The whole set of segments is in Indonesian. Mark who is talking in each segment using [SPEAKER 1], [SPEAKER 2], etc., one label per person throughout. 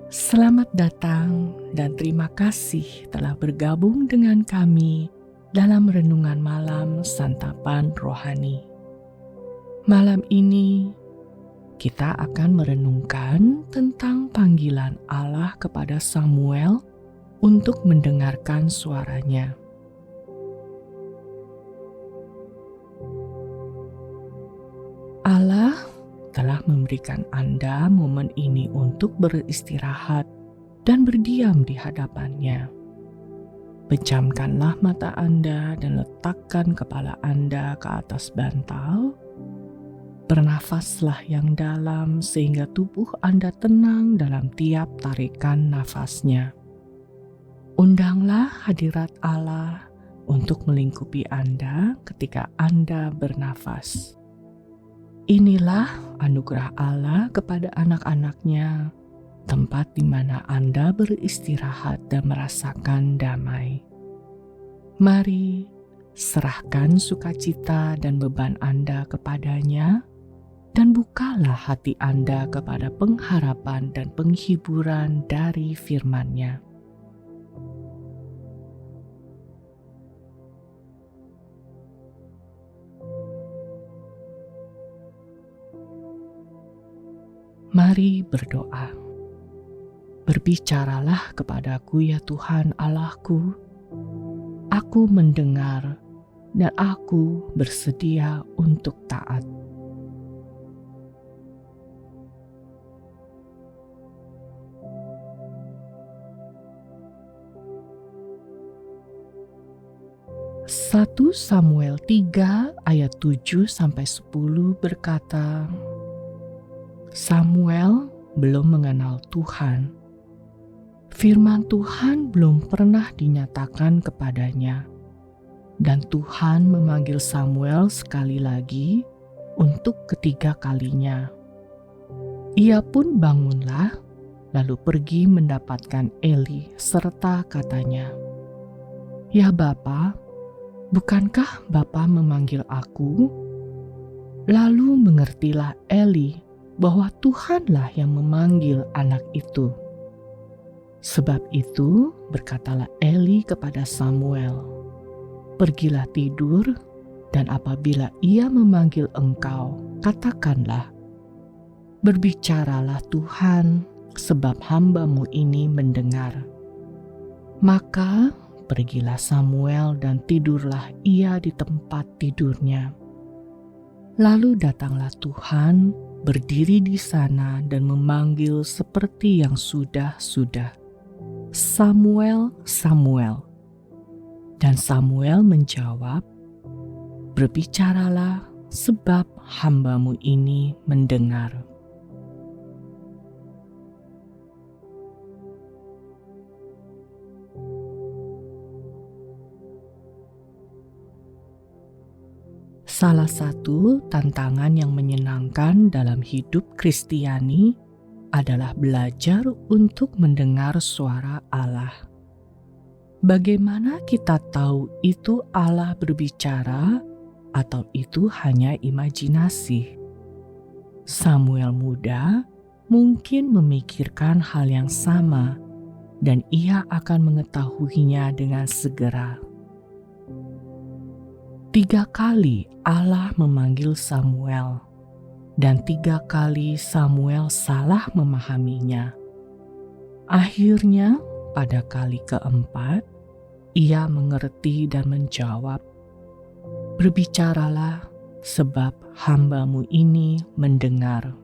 [SPEAKER 1] Selamat datang dan terima kasih telah bergabung dengan kami dalam renungan malam santapan rohani. Malam ini kita akan merenungkan tentang panggilan Allah kepada Samuel untuk mendengarkan suaranya. Allah telah memberikan Anda momen ini untuk beristirahat dan berdiam di hadapannya. Pejamkanlah mata Anda dan letakkan kepala Anda ke atas bantal. Bernafaslah yang dalam sehingga tubuh Anda tenang dalam tiap tarikan nafasnya. Undanglah hadirat Allah untuk melingkupi Anda ketika Anda bernafas. Inilah anugerah Allah kepada anak-anak-Nya, tempat di mana Anda beristirahat dan merasakan damai. Mari, serahkan sukacita dan beban Anda kepadanya, dan bukalah hati Anda kepada pengharapan dan penghiburan dari firman-Nya. Mari berdoa. Berbicaralah kepadaku ya Tuhan Allahku. Aku mendengar dan aku bersedia untuk taat. Satu Samuel 3 ayat 7-10 berkata, Samuel belum mengenal Tuhan. Firman Tuhan belum pernah dinyatakan kepadanya. Dan Tuhan memanggil Samuel sekali lagi untuk ketiga kalinya. Ia pun bangunlah, lalu pergi mendapatkan Eli serta katanya, Ya Bapa, bukankah Bapa memanggil aku? Lalu mengertilah Eli bahwa Tuhanlah yang memanggil anak itu. Sebab itu berkatalah Eli kepada Samuel, Pergilah tidur, dan apabila ia memanggil engkau, katakanlah, Berbicaralah Tuhan, sebab hamba-Mu ini mendengar. Maka pergilah Samuel dan tidurlah ia di tempat tidurnya. Lalu datanglah Tuhan, berdiri di sana dan memanggil seperti yang sudah-sudah, Samuel, Samuel. Dan Samuel menjawab, Berbicaralah sebab hamba-Mu ini mendengar. Salah satu tantangan yang menyenangkan dalam hidup Kristiani adalah belajar untuk mendengar suara Allah. Bagaimana kita tahu itu Allah berbicara atau itu hanya imajinasi? Samuel muda mungkin memikirkan hal yang sama dan ia akan mengetahuinya dengan segera. 3 kali Allah memanggil Samuel, dan 3 kali Samuel salah memahaminya. Akhirnya, pada kali keempat, ia mengerti dan menjawab, Berbicaralah, sebab hamba-Mu ini mendengar.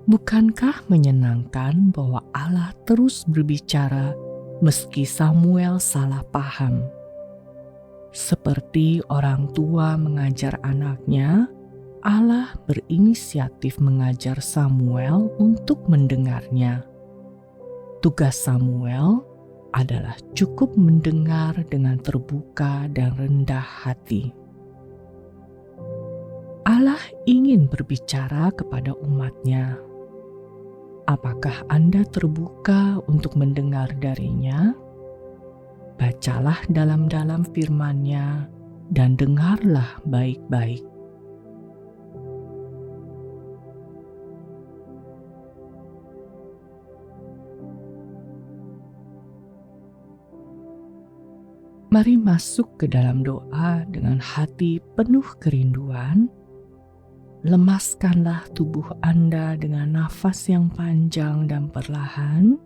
[SPEAKER 1] Bukankah menyenangkan bahwa Allah terus berbicara meski Samuel salah paham? Seperti orang tua mengajar anaknya, Allah berinisiatif mengajar Samuel untuk mendengarnya. Tugas Samuel adalah cukup mendengar dengan terbuka dan rendah hati. Allah ingin berbicara kepada umat-Nya. Apakah Anda terbuka untuk mendengar darinya? Bacalah dalam-dalam firman-Nya dan dengarlah baik-baik. Mari masuk ke dalam doa dengan hati penuh kerinduan. Lemaskanlah tubuh Anda dengan nafas yang panjang dan perlahan.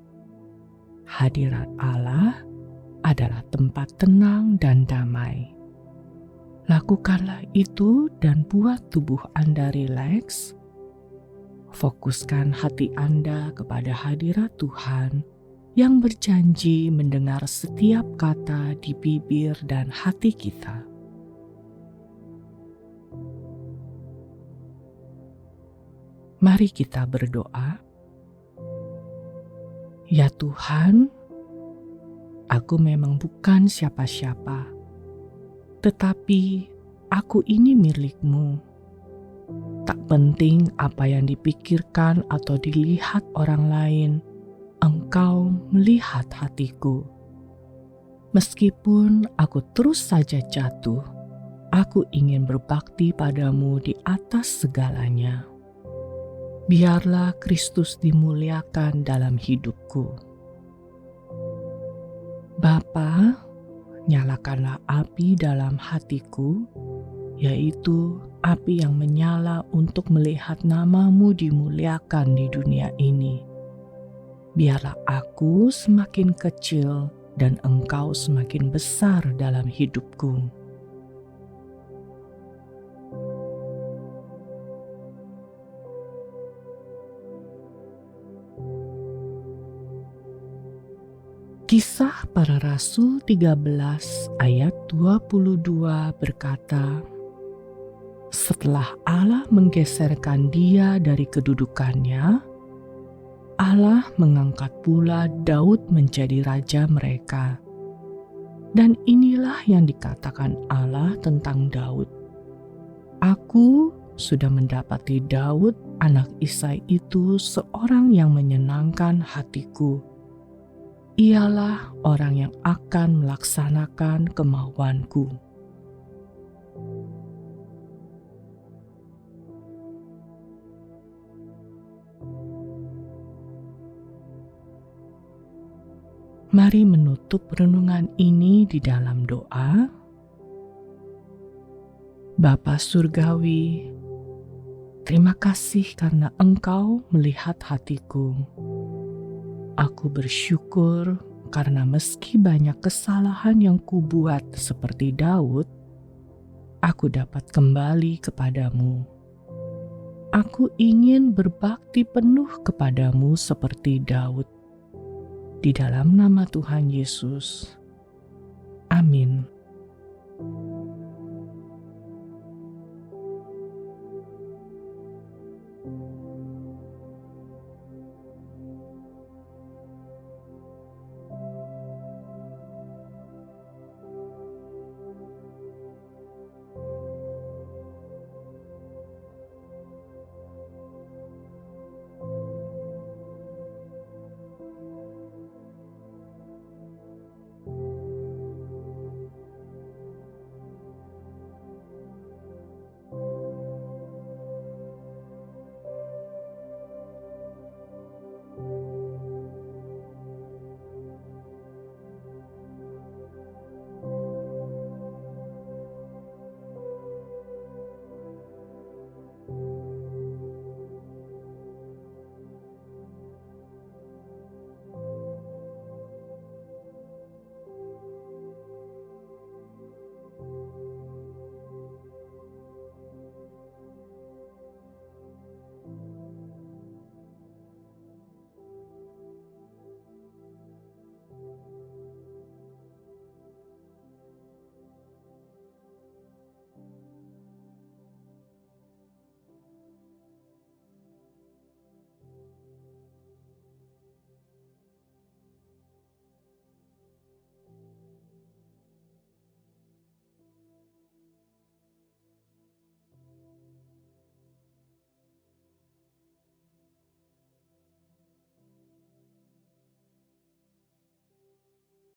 [SPEAKER 1] Hadirat Allah adalah tempat tenang dan damai. Lakukanlah itu dan buat tubuh Anda rileks. Fokuskan hati Anda kepada hadirat Tuhan yang berjanji mendengar setiap kata di bibir dan hati kita. Mari kita berdoa. Ya Tuhan, aku memang bukan siapa-siapa, tetapi aku ini milik-Mu. Tak penting apa yang dipikirkan atau dilihat orang lain, Engkau melihat hatiku. Meskipun aku terus saja jatuh, aku ingin berbakti padamu di atas segalanya. Biarlah Kristus dimuliakan dalam hidupku. Bapa, nyalakanlah api dalam hatiku, yaitu api yang menyala untuk melihat nama-Mu dimuliakan di dunia ini. Biarlah aku semakin kecil dan Engkau semakin besar dalam hidupku. Kisah Para Rasul 13 ayat 22 berkata, setelah Allah menggeserkan dia dari kedudukannya, Allah mengangkat pula Daud menjadi raja mereka. Dan inilah yang dikatakan Allah tentang Daud. Aku sudah mendapati Daud, anak Isai itu seorang yang menyenangkan hatiku. Ialah orang yang akan melaksanakan kemauanku. Mari menutup renungan ini di dalam doa. Bapa Surgawi, terima kasih karena Engkau melihat hatiku. Aku bersyukur karena meski banyak kesalahan yang kubuat seperti Daud, aku dapat kembali kepadamu. Aku ingin berbakti penuh kepadamu seperti Daud. Di dalam nama Tuhan Yesus. Amin.